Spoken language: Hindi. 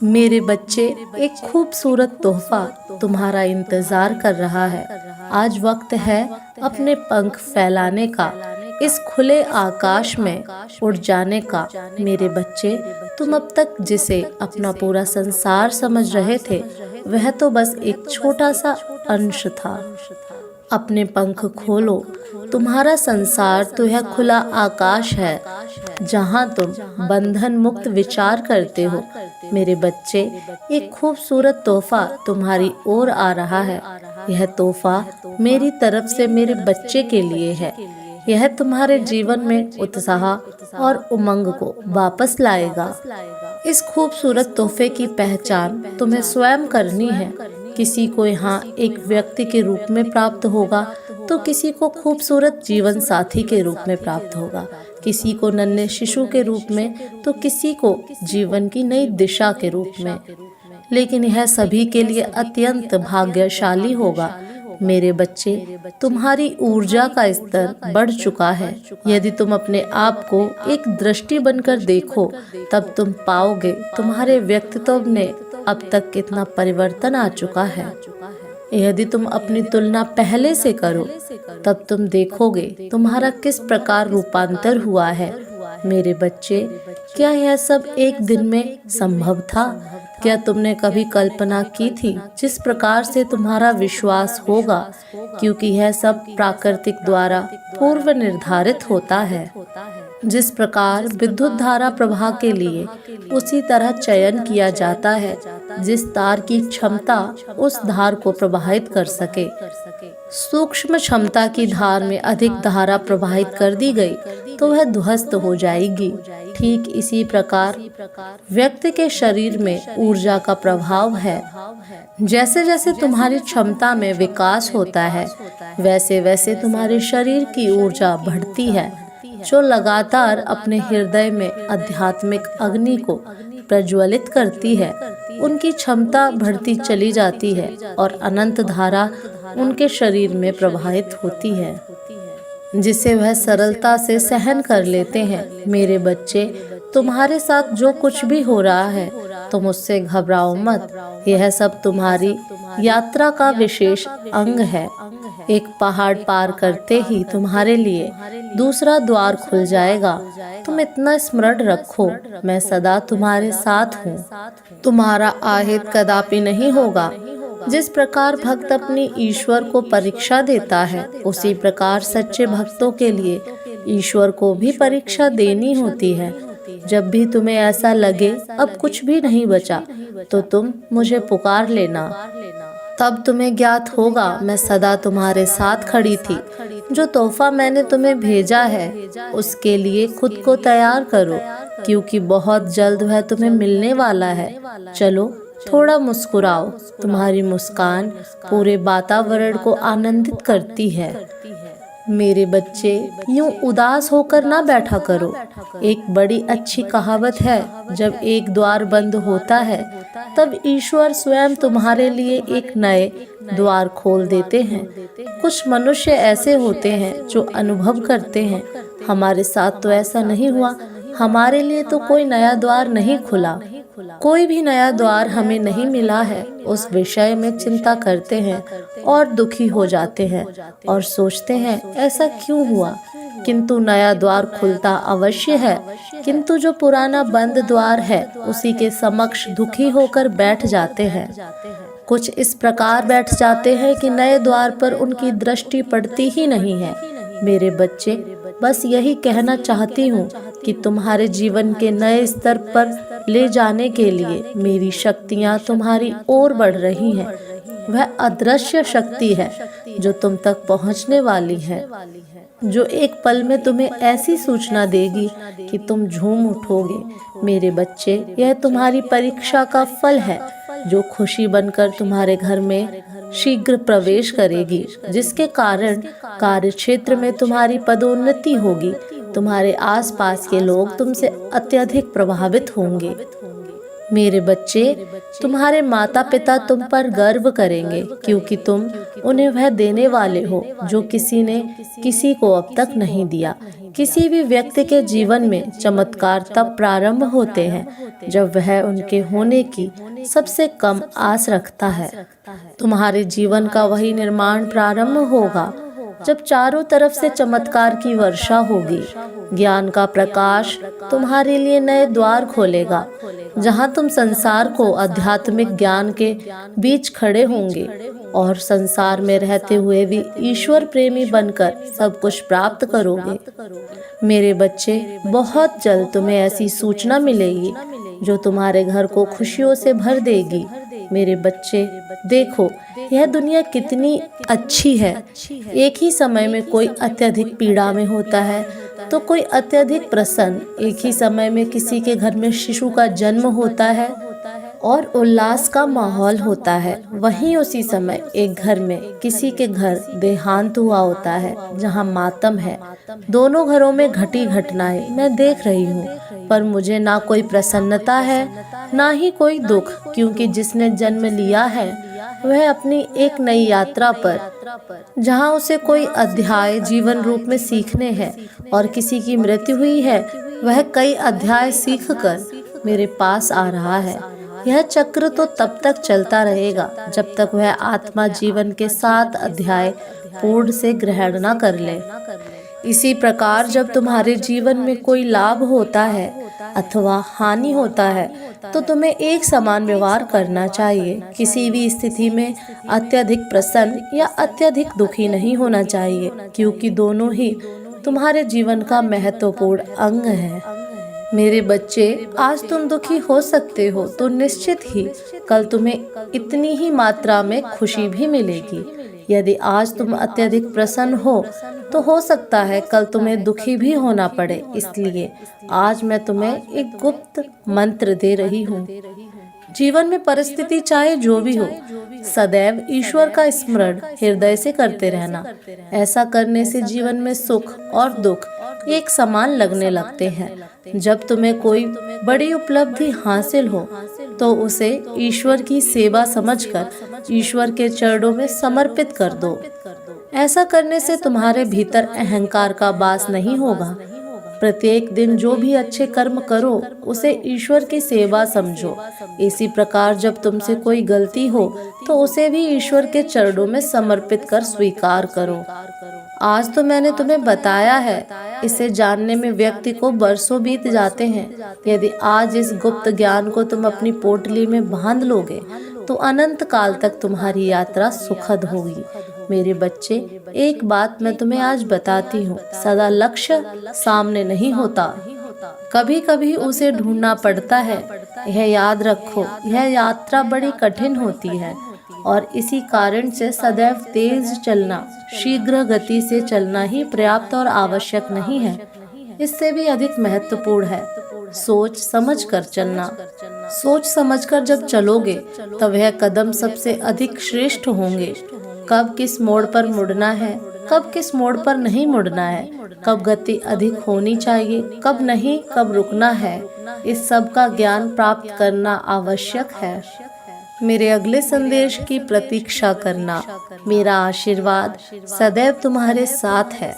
मेरे बच्चे, एक खूबसूरत तोहफा तुम्हारा इंतजार कर रहा है। आज वक्त है अपने पंख फैलाने का, इस खुले आकाश में उड़ जाने का। मेरे बच्चे, तुम अब तक जिसे अपना पूरा संसार समझ रहे थे, वह तो बस एक छोटा सा अंश था। अपने पंख खोलो, तुम्हारा संसार तो यह खुला आकाश है, जहां तुम बंधन मुक्त विचार करते हो। मेरे बच्चे, एक खूबसूरत तोहफा तुम्हारी ओर आ रहा है। यह तोहफा मेरी तरफ से मेरे बच्चे के लिए है। यह तुम्हारे जीवन में उत्साह और उमंग को वापस लाएगा। इस खूबसूरत तोहफे की पहचान तुम्हें स्वयं करनी है। किसी को यहाँ एक व्यक्ति के रूप में प्राप्त होगा, तो किसी को खूबसूरत जीवन साथी के रूप में प्राप्त होगा, किसी को नन्हे शिशु के रूप में, तो किसी को जीवन की नई दिशा के रूप में। लेकिन यह सभी के लिए अत्यंत भाग्यशाली होगा। मेरे बच्चे, तुम्हारी ऊर्जा का स्तर बढ़ चुका है। यदि तुम अपने आप को एक दृष्टि बनकर देखो, तब तुम पाओगे तुम्हारे व्यक्तित्व में अब तक कितना परिवर्तन आ चुका है। यदि तुम अपनी तुलना पहले से करो, तब तुम देखोगे तुम्हारा किस प्रकार रूपांतर हुआ है। मेरे बच्चे, क्या यह सब एक दिन में संभव था? क्या तुमने कभी कल्पना की थी जिस प्रकार से तुम्हारा विश्वास होगा? क्योंकि यह सब प्राकृतिक द्वारा पूर्व निर्धारित होता है। जिस प्रकार विद्युत धारा प्रवाह के लिए उसी तरह चयन किया जाता है जिस तार की क्षमता उस धार को प्रवाहित कर सके। सूक्ष्म क्षमता की धार में अधिक धारा प्रवाहित कर दी गई तो वह ध्वस्त हो जाएगी। ठीक इसी प्रकार व्यक्ति के शरीर में ऊर्जा का प्रभाव है। जैसे जैसे तुम्हारी क्षमता में विकास होता है, वैसे वैसे तुम्हारे शरीर की ऊर्जा बढ़ती है, जो लगातार अपने हृदय में आध्यात्मिक अग्नि को प्रज्वलित करती है। उनकी क्षमता बढ़ती चली जाती है और अनंत धारा उनके शरीर में प्रवाहित होती है, जिसे वह सरलता से सहन कर लेते हैं। मेरे बच्चे, तुम्हारे साथ जो कुछ भी हो रहा है, तुम उससे घबराओ मत। यह सब तुम्हारी यात्रा का विशेष अंग है। एक पहाड़ पार करते ही तुम्हारे लिए दूसरा द्वार खुल जाएगा। तुम इतना स्मरण रखो, मैं सदा तुम्हारे साथ हूँ। तुम्हारा आहित कदापि नहीं होगा। जिस प्रकार भक्त अपनी ईश्वर को परीक्षा देता है, उसी प्रकार सच्चे भक्तों के लिए ईश्वर को भी परीक्षा देनी होती है। जब भी तुम्हें ऐसा लगे अब कुछ भी नहीं बचा, तो तुम मुझे पुकार लेना। तब तुम्हें ज्ञात होगा मैं सदा तुम्हारे साथ खड़ी थी। जो तोहफा मैंने तुम्हें भेजा है, उसके लिए खुद को तैयार करो, क्योंकि बहुत जल्द वह तुम्हें मिलने वाला है। चलो, थोड़ा मुस्कुराओ। तुम्हारी मुस्कान पूरे वातावरण को आनंदित करती है। मेरे बच्चे, यूं उदास होकर ना बैठा करो। एक बड़ी अच्छी कहावत है, जब एक द्वार बंद होता है, तब ईश्वर स्वयं तुम्हारे लिए एक नए द्वार खोल देते हैं। कुछ मनुष्य ऐसे होते हैं जो अनुभव करते हैं, हमारे साथ तो ऐसा नहीं हुआ, हमारे लिए तो कोई नया द्वार नहीं खुला, कोई भी नया द्वार हमें नहीं मिला है। उस विषय में चिंता करते हैं और दुखी हो जाते हैं और सोचते हैं ऐसा क्यों हुआ। किंतु नया द्वार खुलता अवश्य है, किंतु जो पुराना बंद द्वार है, उसी के समक्ष दुखी होकर बैठ जाते हैं। कुछ इस प्रकार बैठ जाते हैं कि नए द्वार पर उनकी दृष्टि पड़ती ही नहीं है। मेरे बच्चे, बस यही कहना चाहती हूँ कि तुम्हारे जीवन के नए स्तर पर ले जाने के लिए मेरी शक्तियाँ तुम्हारी ओर बढ़ रही हैं। वह अदृश्य शक्ति है जो तुम तक पहुँचने वाली है, जो एक पल में तुम्हें ऐसी सूचना देगी कि तुम झूम उठोगे। मेरे बच्चे, यह तुम्हारी परीक्षा का फल है, जो खुशी बनकर तुम्हारे घर में शीघ्र प्रवेश करेगी, जिसके कारण कार्यक्षेत्र में तुम्हारी पदोन्नति होगी। तुम्हारे आसपास के लोग तुमसे अत्यधिक प्रभावित होंगे। मेरे बच्चे, तुम्हारे माता पिता तुम पर गर्व करेंगे क्योंकि तुम उन्हें वह देने वाले हो जो किसी ने किसी को अब तक नहीं दिया। किसी भी व्यक्ति के जीवन में चमत्कार तब प्रारंभ होते हैं जब वह उनके होने की सबसे कम आस रखता है। तुम्हारे जीवन का वही निर्माण प्रारंभ होगा जब चारों तरफ से चमत्कार की वर्षा होगी। ज्ञान का प्रकाश तुम्हारे लिए नए द्वार खोलेगा, जहां तुम संसार को आध्यात्मिक ज्ञान के बीच खड़े होंगे और संसार में रहते हुए भी ईश्वर प्रेमी बनकर सब कुछ प्राप्त करोगे। मेरे बच्चे, बहुत जल्द तुम्हें ऐसी सूचना मिलेगी जो तुम्हारे घर को खुशियों से भर देगी। मेरे बच्चे, देखो यह दुनिया कितनी अच्छी है। एक ही समय में कोई अत्यधिक पीड़ा में होता है तो कोई अत्यधिक प्रसन्न। एक ही समय में किसी के घर में शिशु का जन्म होता है और उल्लास का माहौल होता है। वहीं उसी समय एक घर में किसी के घर देहांत हुआ होता है, जहां मातम है। दोनों घरों में घटी घटनाएं मैं देख रही हूँ, पर मुझे ना कोई प्रसन्नता है ना ही कोई दुख, क्योंकि जिसने जन्म लिया है वह अपनी एक नई यात्रा पर, जहाँ उसे कोई अध्याय जीवन रूप में सीखने हैं, और किसी की मृत्यु हुई है वह कई अध्याय सीखकर मेरे पास आ रहा है। यह चक्र तो तब तक चलता रहेगा जब तक वह आत्मा जीवन के 7 अध्याय पूर्ण से ग्रहण न कर ले। इसी प्रकार जब तुम्हारे जीवन में कोई लाभ होता है अथवा हानि होता है तो तुम्हें एक समान व्यवहार करना चाहिए। किसी भी स्थिति में अत्यधिक प्रसन्न या अत्यधिक दुखी नहीं होना चाहिए, क्योंकि दोनों ही तुम्हारे जीवन का महत्वपूर्ण अंग है। मेरे बच्चे, आज तुम दुखी हो सकते हो तो निश्चित ही कल तुम्हें इतनी ही मात्रा में खुशी भी मिलेगी। यदि आज तुम अत्यधिक प्रसन्न हो तो हो सकता है कल तुम्हें दुखी भी होना पड़े। इसलिए आज मैं तुम्हें एक गुप्त मंत्र दे रही हूँ। जीवन में परिस्थिति चाहे जो भी हो, सदैव ईश्वर का स्मरण हृदय से करते रहना। ऐसा करने से जीवन में सुख और दुख एक समान लगने लगते हैं। जब तुम्हें कोई बड़ी उपलब्धि हासिल हो तो उसे ईश्वर की सेवा समझकर ईश्वर के चरणों में समर्पित कर दो। ऐसा करने से तुम्हारे भीतर अहंकार का वास नहीं होगा। प्रत्येक दिन जो भी अच्छे कर्म करो उसे ईश्वर की सेवा समझो। इसी प्रकार जब तुमसे कोई गलती हो तो उसे भी ईश्वर के चरणों में समर्पित कर स्वीकार करो। आज तो मैंने तुम्हें बताया है, इसे जानने में व्यक्ति को बरसों बीत जाते हैं। यदि आज इस गुप्त ज्ञान को तुम अपनी पोटली में बांध लोगे तो अनंत काल तक तुम्हारी यात्रा सुखद होगी। मेरे बच्चे, एक बात मैं तुम्हें आज बताती हूँ, सदा लक्ष्य सामने नहीं होता, कभी कभी उसे ढूंढना पड़ता है। यह याद रखो, यह यात्रा बड़ी कठिन होती है और इसी कारण से सदैव तेज चलना, शीघ्र गति से चलना ही पर्याप्त और आवश्यक नहीं है। इससे भी अधिक महत्वपूर्ण है सोच समझ कर चलना। सोच समझकर जब चलोगे तब वह कदम सबसे अधिक श्रेष्ठ होंगे। कब किस मोड़ पर मुड़ना है, कब किस मोड़ पर नहीं मुड़ना है, कब गति अधिक होनी चाहिए, कब नहीं, कब रुकना है, इस सब का ज्ञान प्राप्त करना आवश्यक है। मेरे अगले संदेश की प्रतीक्षा करना। मेरा आशीर्वाद सदैव तुम्हारे साथ है।